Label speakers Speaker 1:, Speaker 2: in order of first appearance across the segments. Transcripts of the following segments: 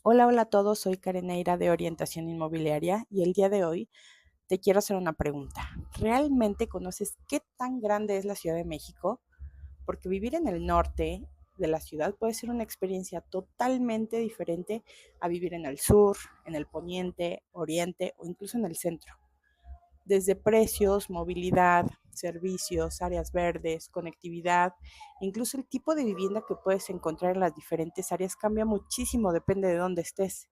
Speaker 1: Hola, hola a todos, soy Kareneira de Orientación Inmobiliaria y el día de hoy te quiero hacer una pregunta. ¿Realmente conoces qué tan grande es la Ciudad de México? Porque vivir en el norte de la ciudad puede ser una experiencia totalmente diferente a vivir en el sur, en el poniente, oriente o incluso en el centro. Desde precios, movilidad, servicios, áreas verdes, conectividad, incluso el tipo de vivienda que puedes encontrar en las diferentes áreas cambia muchísimo, depende de dónde estés.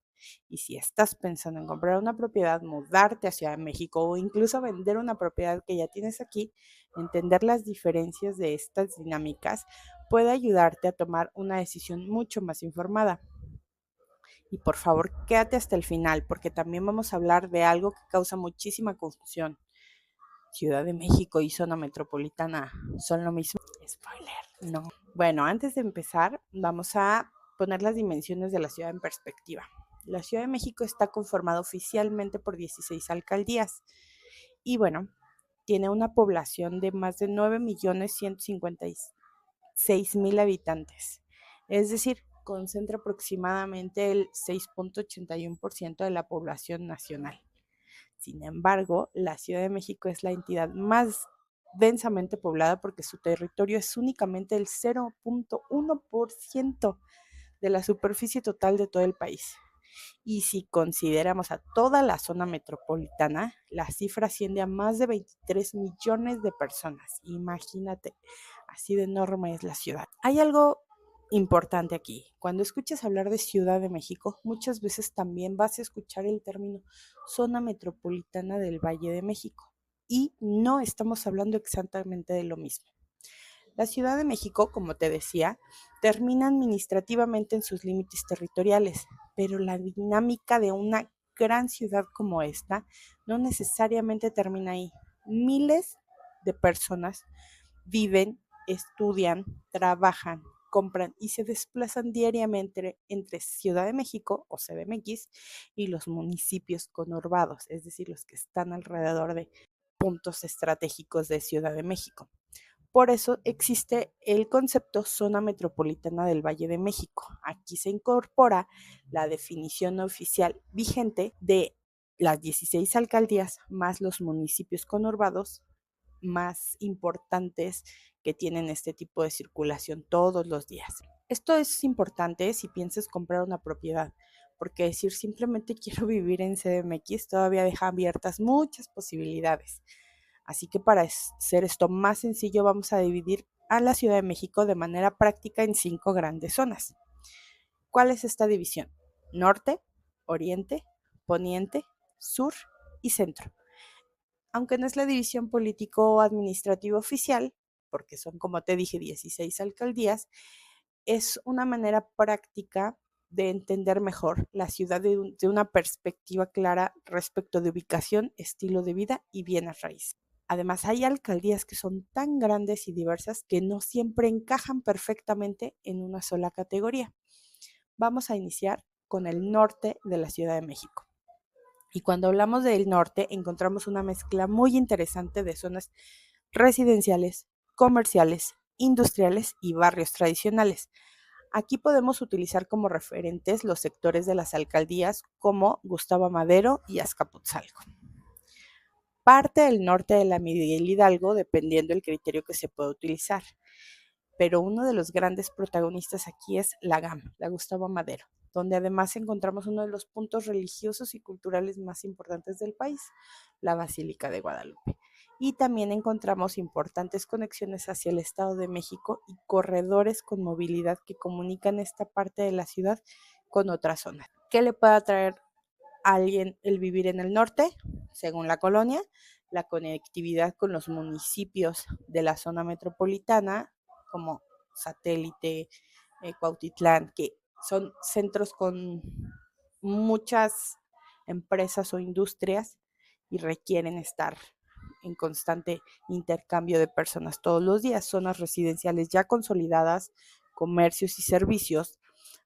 Speaker 1: Y si estás pensando en comprar una propiedad, mudarte a Ciudad de México o incluso vender una propiedad que ya tienes aquí, entender las diferencias de estas dinámicas puede ayudarte a tomar una decisión mucho más informada. Y por favor, quédate hasta el final porque también vamos a hablar de algo que causa muchísima confusión. Ciudad de México y zona metropolitana son lo mismo. Spoiler, no. Bueno, antes de empezar, vamos a poner las dimensiones de la ciudad en perspectiva. La Ciudad de México está conformada oficialmente por 16 alcaldías y bueno, tiene una población de más de 9.156.000 habitantes. Es decir, concentra aproximadamente el 6.81% de la población nacional. Sin embargo, la Ciudad de México es la entidad más densamente poblada porque su territorio es únicamente el 0.1% de la superficie total de todo el país. Y si consideramos a toda la zona metropolitana, la cifra asciende a más de 23 millones de personas. Imagínate, así de enorme es la ciudad. Hay algo importante aquí. Cuando escuches hablar de Ciudad de México, muchas veces también vas a escuchar el término zona metropolitana del Valle de México. Y no estamos hablando exactamente de lo mismo. La Ciudad de México, como te decía, termina administrativamente en sus límites territoriales, pero la dinámica de una gran ciudad como esta no necesariamente termina ahí. Miles de personas viven, estudian, trabajan, compran y se desplazan diariamente entre Ciudad de México o CDMX y los municipios conurbados, es decir, los que están alrededor de puntos estratégicos de Ciudad de México. Por eso existe el concepto zona metropolitana del Valle de México. Aquí se incorpora la definición oficial vigente de las 16 alcaldías más los municipios conurbados más importantes que tienen este tipo de circulación todos los días. Esto es importante si piensas comprar una propiedad, porque decir simplemente quiero vivir en CDMX todavía deja abiertas muchas posibilidades. Así que para hacer esto más sencillo vamos a dividir a la Ciudad de México de manera práctica en 5 grandes zonas. ¿Cuál es esta división? Norte, Oriente, Poniente, Sur y Centro. Aunque no es la división político-administrativa oficial, porque son, como te dije, 16 alcaldías, es una manera práctica de entender mejor la ciudad de una perspectiva clara respecto de ubicación, estilo de vida y bienes raíces. Además, hay alcaldías que son tan grandes y diversas que no siempre encajan perfectamente en una sola categoría. Vamos a iniciar con el norte de la Ciudad de México. Y cuando hablamos del norte, encontramos una mezcla muy interesante de zonas residenciales, comerciales, industriales y barrios tradicionales. Aquí podemos utilizar como referentes los sectores de las alcaldías como Gustavo Madero y Azcapotzalco. Parte del norte de la Miguel Hidalgo, dependiendo del criterio que se pueda utilizar. Pero uno de los grandes protagonistas aquí es la GAM, la Gustavo Madero, donde además encontramos uno de los puntos religiosos y culturales más importantes del país, la Basílica de Guadalupe. Y también encontramos importantes conexiones hacia el Estado de México y corredores con movilidad que comunican esta parte de la ciudad con otras zonas. ¿Qué le puede atraer a alguien el vivir en el norte? Según la colonia, la conectividad con los municipios de la zona metropolitana, como Satélite, Cuautitlán, que son centros con muchas empresas o industrias y requieren estar en constante intercambio de personas todos los días. Zonas residenciales ya consolidadas, comercios y servicios,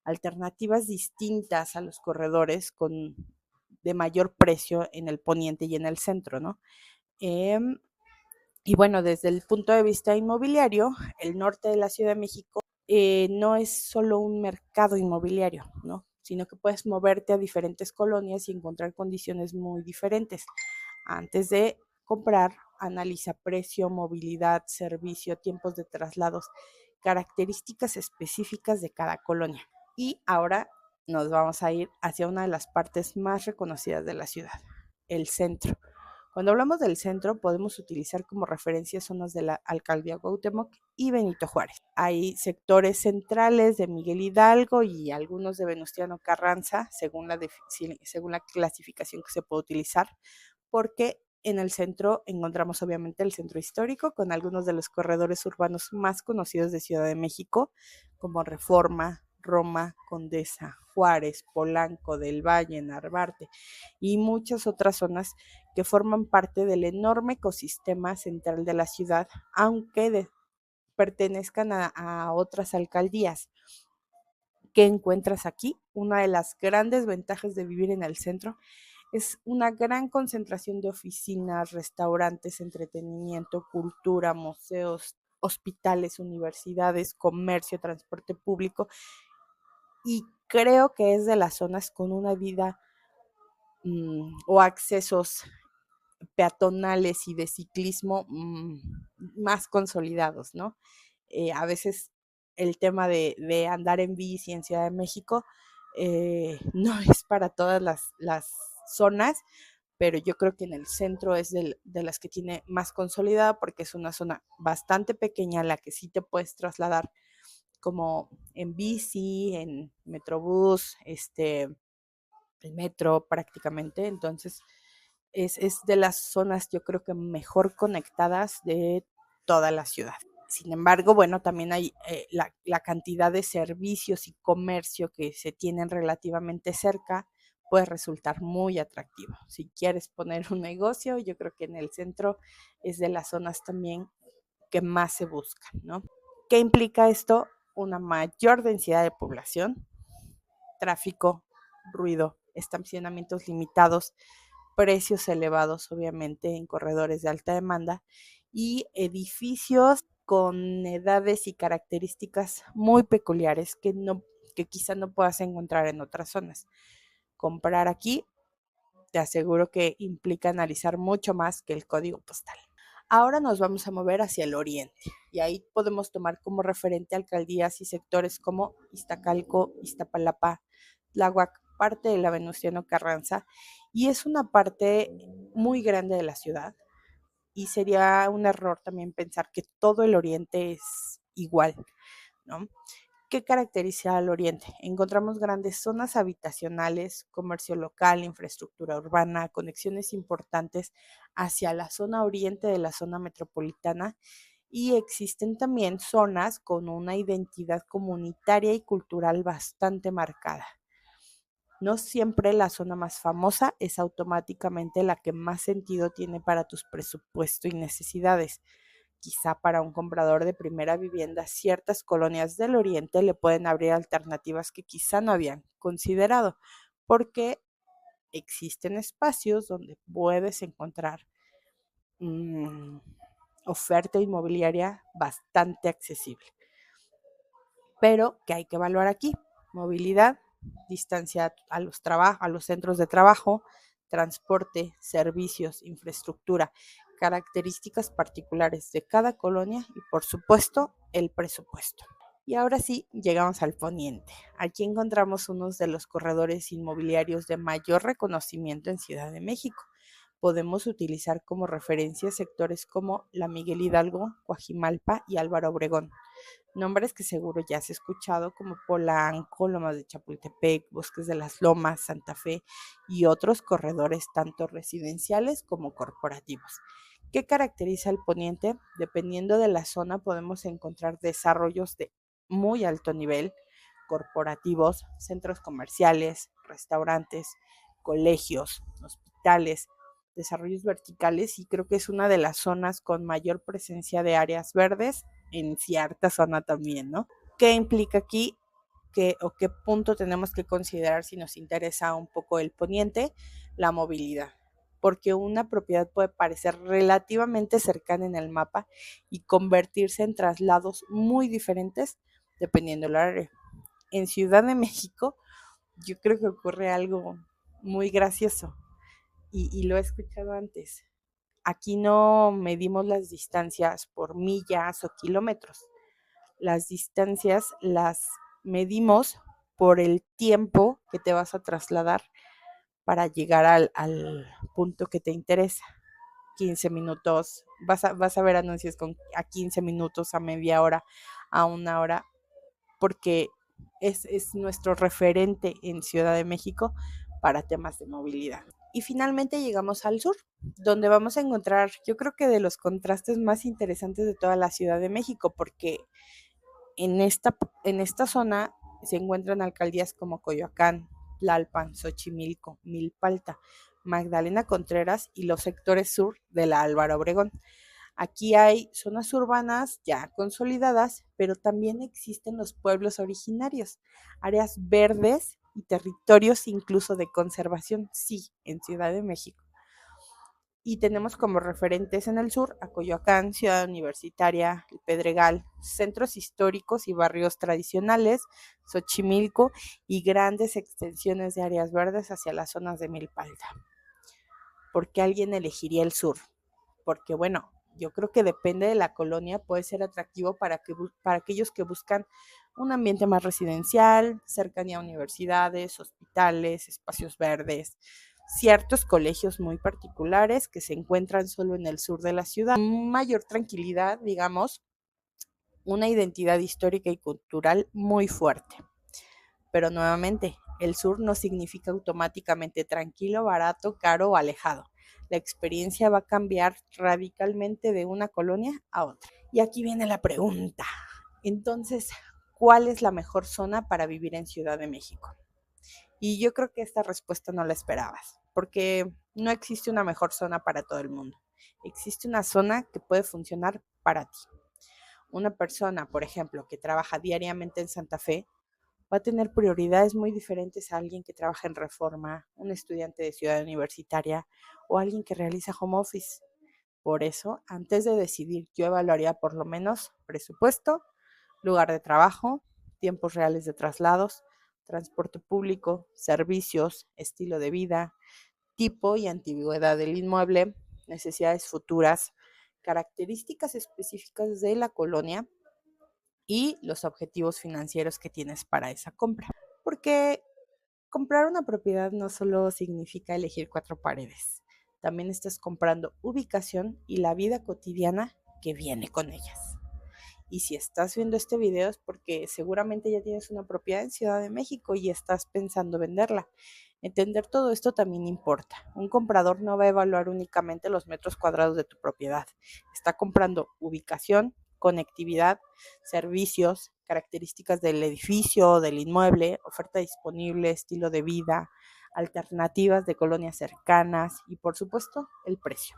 Speaker 1: alternativas distintas a los corredores con de mayor precio en el poniente y en el centro, ¿no? Eh, y bueno, desde el punto de vista inmobiliario, el norte de la Ciudad de México no es solo un mercado inmobiliario, ¿no? sino que puedes moverte a diferentes colonias y encontrar condiciones muy diferentes. Antes de comprar, analiza precio, movilidad, servicio, tiempos de traslados, características específicas de cada colonia. Y ahora nos vamos a ir hacia una de las partes más reconocidas de la ciudad, el centro. Cuando hablamos del centro, podemos utilizar como referencia zonas de la Alcaldía Cuauhtémoc y Benito Juárez. Hay sectores centrales de Miguel Hidalgo y algunos de Venustiano Carranza, según la clasificación que se puede utilizar, porque en el centro encontramos obviamente el centro histórico con algunos de los corredores urbanos más conocidos de Ciudad de México, como Reforma, Roma, Condesa, Juárez, Polanco, del Valle, Narvarte y muchas otras zonas que forman parte del enorme ecosistema central de la ciudad, aunque pertenezcan a otras alcaldías. ¿Qué encuentras aquí? Una de las grandes ventajas de vivir en el centro es una gran concentración de oficinas, restaurantes, entretenimiento, cultura, museos, hospitales, universidades, comercio, transporte público, y creo que es de las zonas con una vida o accesos peatonales y de ciclismo más consolidados, ¿no? A veces el tema de andar en bici en Ciudad de México no es para todas las zonas, pero yo creo que en el centro es de las que tiene más consolidada porque es una zona bastante pequeña a la que sí te puedes trasladar como en bici, en metrobús, el metro prácticamente. Entonces, es de las zonas yo creo que mejor conectadas de toda la ciudad. Sin embargo, bueno, también hay la cantidad de servicios y comercio que se tienen relativamente cerca puede resultar muy atractivo. Si quieres poner un negocio, yo creo que en el centro es de las zonas también que más se buscan, ¿no? ¿Qué implica esto? Una mayor densidad de población, tráfico, ruido, estacionamientos limitados, precios elevados, obviamente, en corredores de alta demanda y edificios con edades y características muy peculiares que quizá no puedas encontrar en otras zonas. Comprar aquí, te aseguro que implica analizar mucho más que el código postal. Ahora nos vamos a mover hacia el oriente y ahí podemos tomar como referente alcaldías y sectores como Iztacalco, Iztapalapa, Tláhuac, parte de la Venustiano Carranza, y es una parte muy grande de la ciudad y sería un error también pensar que todo el oriente es igual, ¿no? ¿Qué caracteriza al oriente? Encontramos grandes zonas habitacionales, comercio local, infraestructura urbana, conexiones importantes hacia la zona oriente de la zona metropolitana, y existen también zonas con una identidad comunitaria y cultural bastante marcada. No siempre la zona más famosa es automáticamente la que más sentido tiene para tus presupuestos y necesidades. Quizá para un comprador de primera vivienda, ciertas colonias del oriente le pueden abrir alternativas que quizá no habían considerado, porque existen espacios donde puedes encontrar mm, oferta inmobiliaria bastante accesible. Pero, ¿qué hay que evaluar aquí? Movilidad, distancia a los centros de trabajo, transporte, servicios, infraestructura, características particulares de cada colonia y, por supuesto, el presupuesto. Y ahora sí, llegamos al poniente. Aquí encontramos uno de los corredores inmobiliarios de mayor reconocimiento en Ciudad de México. Podemos utilizar como referencia sectores como la Miguel Hidalgo, Coajimalpa y Álvaro Obregón. Nombres que seguro ya has escuchado como Polanco, Lomas de Chapultepec, Bosques de las Lomas, Santa Fe y otros corredores tanto residenciales como corporativos. ¿Qué caracteriza el poniente? Dependiendo de la zona podemos encontrar desarrollos de muy alto nivel, corporativos, centros comerciales, restaurantes, colegios, hospitales, desarrollos verticales, y creo que es una de las zonas con mayor presencia de áreas verdes en cierta zona también, ¿no? ¿Qué implica aquí? ¿Qué punto tenemos que considerar si nos interesa un poco el poniente? La movilidad, porque una propiedad puede parecer relativamente cercana en el mapa y convertirse en traslados muy diferentes dependiendo del área. En Ciudad de México yo creo que ocurre algo muy gracioso y lo he escuchado antes. Aquí no medimos las distancias por millas o kilómetros. Las distancias las medimos por el tiempo que te vas a trasladar para llegar al punto que te interesa. 15 minutos, vas a ver anuncios con a 15 minutos, a media hora, a una hora, porque es nuestro referente en Ciudad de México para temas de movilidad. Y finalmente llegamos al sur, donde vamos a encontrar, yo creo que de los contrastes más interesantes de toda la Ciudad de México, porque en esta zona se encuentran alcaldías como Coyoacán, Tlalpan, Xochimilco, Milpalta, Magdalena Contreras y los sectores sur de la Álvaro Obregón. Aquí hay zonas urbanas ya consolidadas, pero también existen los pueblos originarios, áreas verdes y territorios incluso de conservación, sí, en Ciudad de México. Y tenemos como referentes en el sur a Coyoacán, Ciudad Universitaria, El Pedregal, centros históricos y barrios tradicionales, Xochimilco y grandes extensiones de áreas verdes hacia las zonas de Milpalta. ¿Por qué alguien elegiría el sur? Porque bueno, yo creo que depende de la colonia, puede ser atractivo para aquellos que buscan un ambiente más residencial, cercanía a universidades, hospitales, espacios verdes, ciertos colegios muy particulares que se encuentran solo en el sur de la ciudad, mayor tranquilidad, digamos, una identidad histórica y cultural muy fuerte. Pero nuevamente, el sur no significa automáticamente tranquilo, barato, caro o alejado. La experiencia va a cambiar radicalmente de una colonia a otra. Y aquí viene la pregunta. Entonces, ¿cuál es la mejor zona para vivir en Ciudad de México? Y yo creo que esta respuesta no la esperabas, porque no existe una mejor zona para todo el mundo. Existe una zona que puede funcionar para ti. Una persona, por ejemplo, que trabaja diariamente en Santa Fe, va a tener prioridades muy diferentes a alguien que trabaja en Reforma, un estudiante de ciudad universitaria o alguien que realiza home office. Por eso, antes de decidir, yo evaluaría por lo menos presupuesto, lugar de trabajo, tiempos reales de traslados, transporte público, servicios, estilo de vida, tipo y antigüedad del inmueble, necesidades futuras, características específicas de la colonia y los objetivos financieros que tienes para esa compra. Porque comprar una propiedad no solo significa elegir cuatro paredes, también estás comprando ubicación y la vida cotidiana que viene con ellas. Y si estás viendo este video es porque seguramente ya tienes una propiedad en Ciudad de México y estás pensando venderla. Entender todo esto también importa. Un comprador no va a evaluar únicamente los metros cuadrados de tu propiedad. Está comprando ubicación, conectividad, servicios, características del edificio, del inmueble, oferta disponible, estilo de vida, alternativas de colonias cercanas y por supuesto el precio.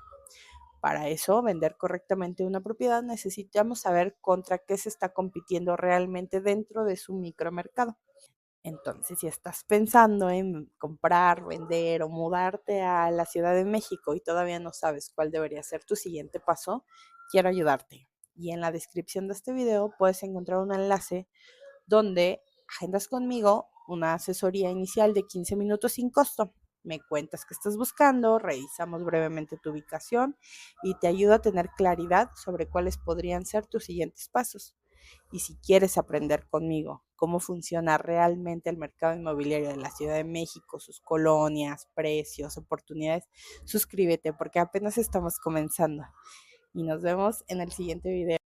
Speaker 1: Para eso, vender correctamente una propiedad, necesitamos saber contra qué se está compitiendo realmente dentro de su micromercado. Entonces, si estás pensando en comprar, vender o mudarte a la Ciudad de México y todavía no sabes cuál debería ser tu siguiente paso, quiero ayudarte. Y en la descripción de este video puedes encontrar un enlace donde agendas conmigo una asesoría inicial de 15 minutos sin costo. Me cuentas qué estás buscando, revisamos brevemente tu ubicación y te ayudo a tener claridad sobre cuáles podrían ser tus siguientes pasos. Y si quieres aprender conmigo cómo funciona realmente el mercado inmobiliario de la Ciudad de México, sus colonias, precios, oportunidades, suscríbete porque apenas estamos comenzando. Y nos vemos en el siguiente video.